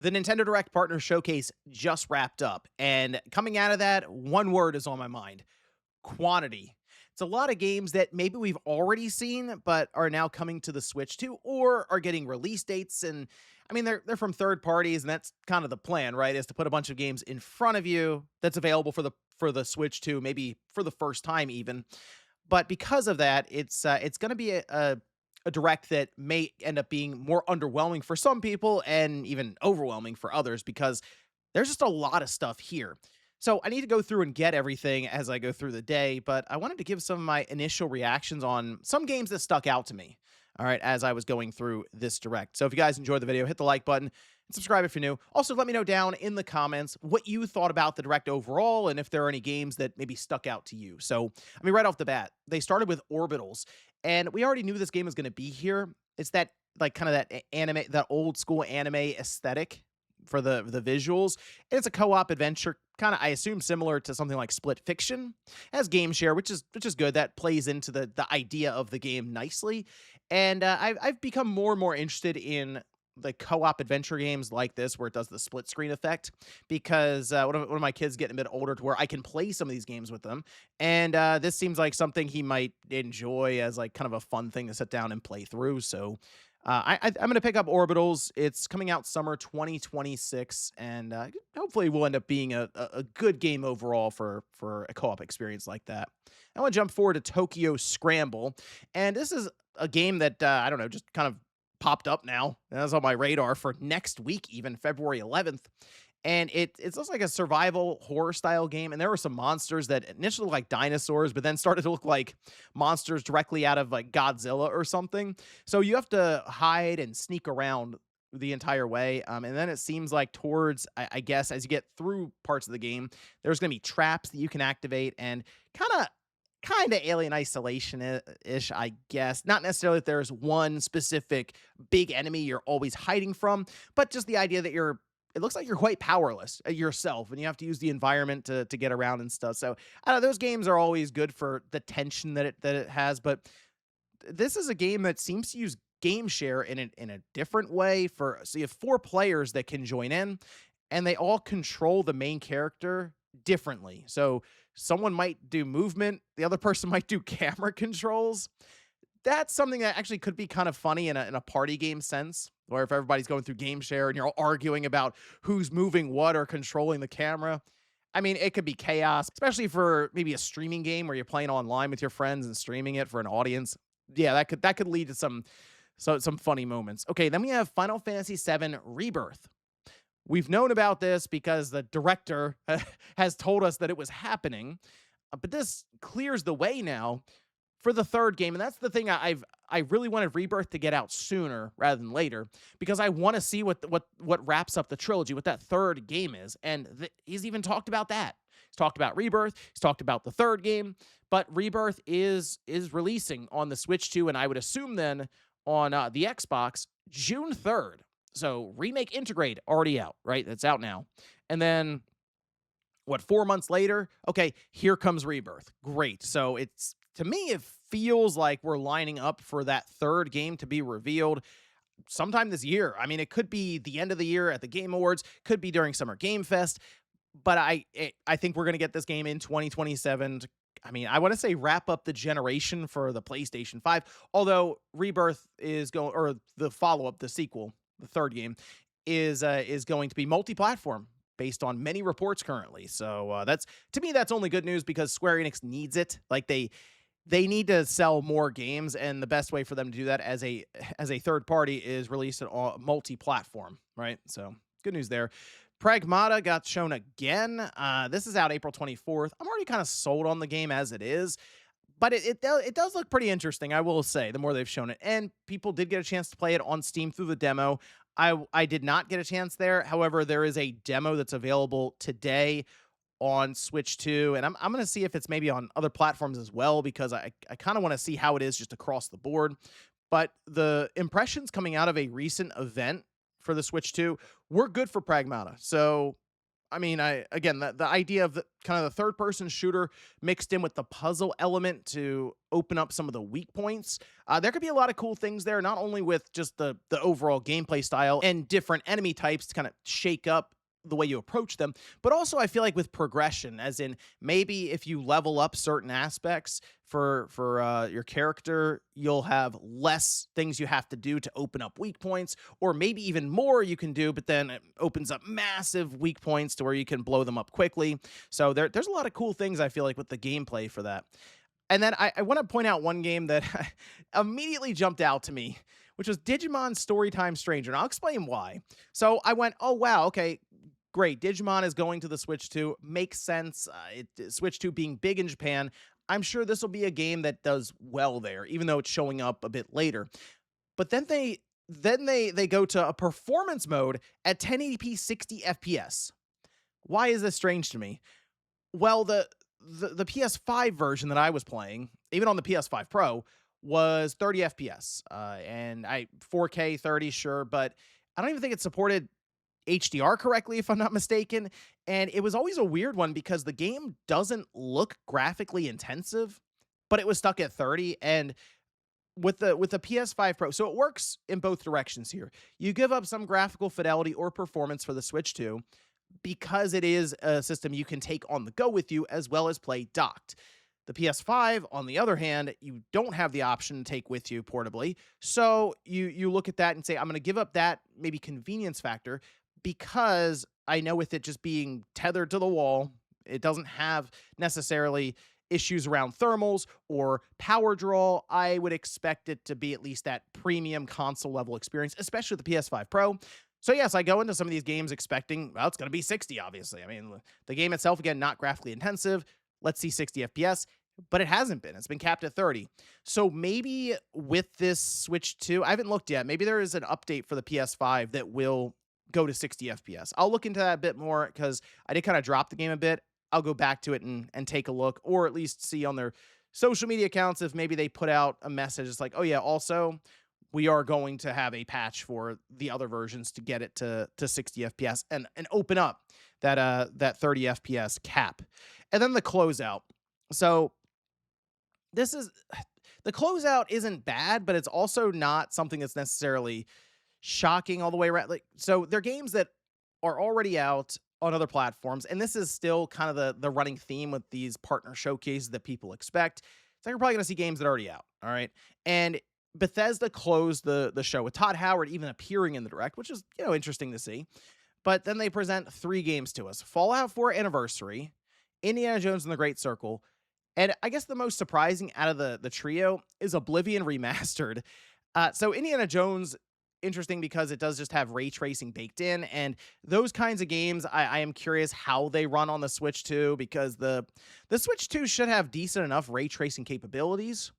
The Nintendo Direct Partner Showcase just wrapped up, and coming out of that, one word is on my mind: quantity. It's a lot of games that maybe we've already seen, but are now coming to the Switch too, or are getting release dates. And I mean, they're from third parties, and that's kind of the plan, right? Is to put a bunch of games in front of you that's available for the Switch too, maybe for the first time even. But because of that, it's going to be a direct that may end up being more underwhelming for some people and even overwhelming for others because there's just a lot of stuff here. So I need to go through and get everything as I go through the day, but I wanted to give some of my initial reactions on some games that stuck out to me. All right, as I was going through this direct. So if you guys enjoyed the video, hit the like button and subscribe if you're new. Also, let me know down in the comments what you thought about the direct overall and if there are any games that maybe stuck out to you. So, I mean, right off the bat, they started with Orbitals, and we already knew this game was going to be here. It's that like kind of that anime, that old school anime aesthetic for the visuals. And it's a co-op adventure, kind of I assume similar to something like Split Fiction. It has game share, which is good. That plays into the idea of the game nicely. And I've become more and more interested in the co-op adventure games like this where it does the split screen effect because one of my kids getting a bit older to where I can play some of these games with them, and this seems like something he might enjoy as like kind of a fun thing to sit down and play through. So I'm going to pick up Orbitals. It's coming out summer 2026, and hopefully will end up being a good game overall for a co-op experience like that. I want to jump forward to Tokyo Scramble, and this is a game that I don't know, just kind of popped up now. That's on my radar for next week, even February 11th. And it's just like a survival horror style game. And there were some monsters that initially looked like dinosaurs, but then started to look like monsters directly out of like Godzilla or something. So you have to hide and sneak around the entire way. And then it seems like towards, I guess, as you get through parts of the game, there's going to be traps that you can activate and kind of alien isolation ish, I guess. Not necessarily that there's one specific big enemy you're always hiding from, but just the idea that it looks like you're quite powerless yourself and you have to use the environment to get around and stuff. So I don't know, those games are always good for the tension that it has, but this is a game that seems to use game share in a different way. So you have four players that can join in, and they all control the main character differently. So someone might do movement, the other person might do camera controls. That's something that actually could be kind of funny in a party game sense, where if everybody's going through game share and you're all arguing about who's moving what or controlling the camera. I mean, it could be chaos, especially for maybe a streaming game where you're playing online with your friends and streaming it for an audience. Yeah, that could lead to some funny moments. Okay, then we have Final Fantasy VII Rebirth. We've known about this because the director has told us that it was happening, but this clears the way now for the third game, and that's the thing I really wanted Rebirth to get out sooner rather than later because I want to see what wraps up the trilogy, what that third game is, and he's even talked about that. He's talked about Rebirth, he's talked about the third game, but Rebirth is releasing on the Switch too, and I would assume then on the Xbox June 3rd. So Remake Integrate already out, right? That's out now. And then what, 4 months later? Okay, here comes Rebirth. Great. So it's, to me, it feels like we're lining up for that third game to be revealed sometime this year. I mean, it could be the end of the year at the Game Awards, could be during Summer Game Fest, but I think we're going to get this game in 2027. I mean, I want to say wrap up the generation for the PlayStation 5, although Rebirth is going, or the follow-up, the sequel, the third game is going to be multi-platform based on many reports currently. So that's, to me, that's only good news because Square Enix needs it. Like they need to sell more games, and the best way for them to do that as a third party is release it on multi-platform, right? So good news there. Pragmata got shown again. This is out April 24th. I'm already kind of sold on the game as it is, but it does look pretty interesting, I will say, the more they've shown it. And people did get a chance to play it on Steam through the demo. I did not get a chance there. However, there is a demo that's available today on Switch 2, and I'm going to see if it's maybe on other platforms as well, because I kind of want to see how it is just across the board. But the impressions coming out of a recent event for the Switch 2 were good for Pragmata. So I mean, I again the idea of the kind of the third person shooter mixed in with the puzzle element to open up some of the weak points. There could be a lot of cool things there, not only with just the overall gameplay style and different enemy types to kind of shake up the way you approach them, but also I feel like with progression, as in maybe if you level up certain aspects for your character, you'll have less things you have to do to open up weak points, or maybe even more you can do, but then it opens up massive weak points to where you can blow them up quickly. So there's a lot of cool things I feel like with the gameplay for that. And then I want to point out one game that immediately jumped out to me, which was Digimon Storytime Stranger. And I'll explain why. So I went, oh, wow, okay, great. Digimon is going to the Switch 2. Makes sense. Switch 2 being big in Japan. I'm sure this will be a game that does well there, even though it's showing up a bit later. But then they go to a performance mode at 1080p 60 FPS. Why is this strange to me? Well, the PS5 version that I was playing, even on the PS5 Pro, was 30 FPS. And I 4K 30, sure, but I don't even think it supported HDR correctly, if I'm not mistaken. And it was always a weird one because the game doesn't look graphically intensive, but it was stuck at 30. And with the PS5 Pro, so it works in both directions here. You give up some graphical fidelity or performance for the Switch 2 because it is a system you can take on the go with you as well as play docked. The PS5, on the other hand, you don't have the option to take with you portably. So you look at that and say, I'm going to give up that maybe convenience factor because I know with it just being tethered to the wall, it doesn't have necessarily issues around thermals or power draw. I would expect it to be at least that premium console level experience, especially with the PS5 Pro. So yes, I go into some of these games expecting, well, it's going to be 60, obviously. I mean, the game itself, again, not graphically intensive. Let's see 60 FPS, but it hasn't been. It's been capped at 30. So maybe with this Switch 2, I haven't looked yet. Maybe there is an update for the PS5 that will go to 60 FPS. I'll look into that a bit more because I did kind of drop the game a bit. I'll go back to it and take a look, or at least see on their social media accounts if maybe they put out a message. It's like, oh yeah, also we are going to have a patch for the other versions to get it to 60 FPS and open up that 30 FPS cap. And then the closeout. So this is the closeout isn't bad, but it's also not something that's necessarily shocking all the way around. Like, so they're games that are already out on other platforms, and this is still kind of the running theme with these partner showcases that people expect. It's like you're probably going to see games that are already out, all right? And Bethesda closed the show with Todd Howard even appearing in the direct, which is, interesting to see. But then they present 3 games to us: Fallout 4 Anniversary, Indiana Jones and the Great Circle, and I guess the most surprising out of the trio is Oblivion Remastered. So Indiana Jones, interesting because it does just have ray tracing baked in, and those kinds of games I am curious how they run on the Switch 2, because the Switch 2 should have decent enough ray tracing capabilities,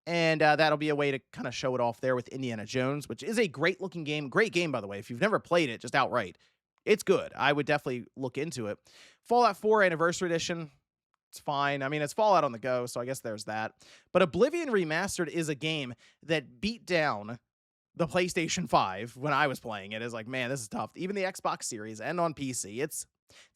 and that'll be a way to kind of show it off there with Indiana Jones, which is a great looking game. Great game, by the way. If you've never played it just outright, it's good. I would definitely look into it. Fallout 4 Anniversary Edition, it's fine. I mean, it's Fallout on the go, so I guess there's that. But Oblivion Remastered is a game that beat down the PlayStation 5 when I was playing it. Is like, man, this is tough. Even the Xbox Series and on PC, it's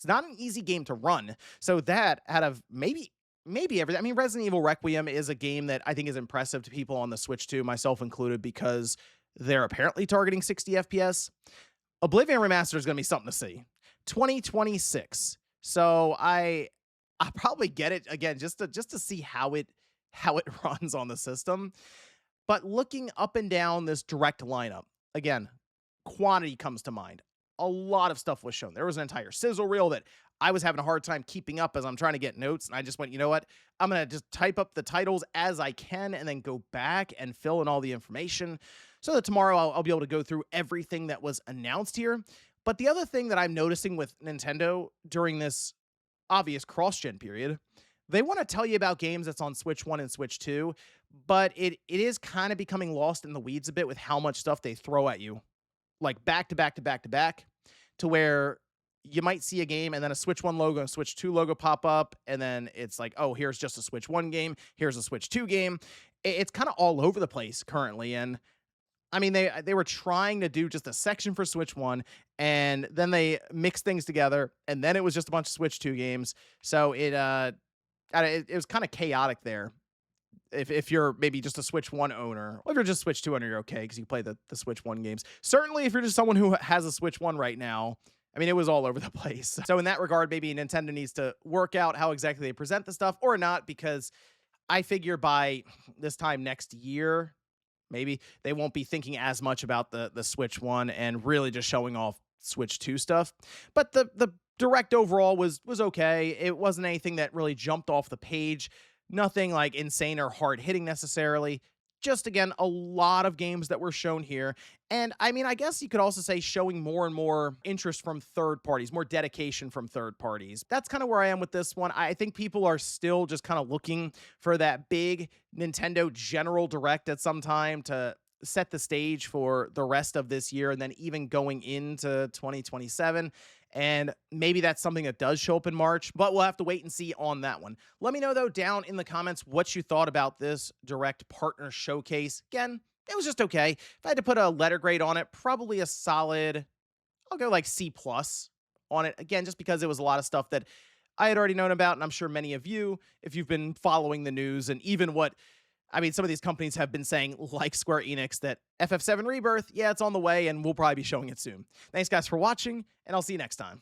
not an easy game to run. So that, out of maybe everything. I mean, Resident Evil Requiem is a game that I think is impressive to people on the Switch 2, myself included, because they're apparently targeting 60 FPS. Oblivion Remastered is going to be something to see. 2026. So I'll probably get it again just to see how it runs on the system. But looking up and down this direct lineup, again, quantity comes to mind. A lot of stuff was shown. There was an entire sizzle reel that I was having a hard time keeping up as I'm trying to get notes. And I just went, you know what? I'm going to just type up the titles as I can and then go back and fill in all the information so that tomorrow I'll be able to go through everything that was announced here. But the other thing that I'm noticing with Nintendo during this obvious cross-gen period, they want to tell you about games that's on Switch 1 and Switch 2, but it is kind of becoming lost in the weeds a bit with how much stuff they throw at you, like back to back to back to back, to where you might see a game and then a Switch 1 logo and Switch 2 logo pop up, and then it's like, oh, here's just a Switch 1 game, here's a Switch 2 game. It's kind of all over the place currently, and I mean, they were trying to do just a section for Switch 1, and then they mixed things together, and then it was just a bunch of Switch 2 games. So it was kind of chaotic there. If you're maybe just a Switch 1 owner, or if you're just Switch 2 owner, you're okay because you play the Switch 1 games. Certainly, if you're just someone who has a Switch 1 right now, I mean, it was all over the place. So in that regard, maybe Nintendo needs to work out how exactly they present the stuff or not, because I figure by this time next year, maybe they won't be thinking as much about the Switch 1 and really just showing off Switch 2 stuff. But the direct overall was okay. It wasn't anything that really jumped off the page. Nothing like insane or hard hitting necessarily. Just again, a lot of games that were shown here. And I mean, I guess you could also say showing more and more interest from third parties, more dedication from third parties. That's kind of where I am with this one. I think people are still just kind of looking for that big Nintendo General Direct at some time to set the stage for the rest of this year and then even going into 2027. And maybe that's something that does show up in March, but we'll have to wait and see on that one. Let me know, though, down in the comments what you thought about this direct partner showcase. Again, it was just okay. If I had to put a letter grade on it, probably a solid, I'll go like C plus on it. Again, just because it was a lot of stuff that I had already known about, and I'm sure many of you, if you've been following the news and even what I mean, some of these companies have been saying, like Square Enix, that FF7 Rebirth, yeah, it's on the way, and we'll probably be showing it soon. Thanks, guys, for watching, and I'll see you next time.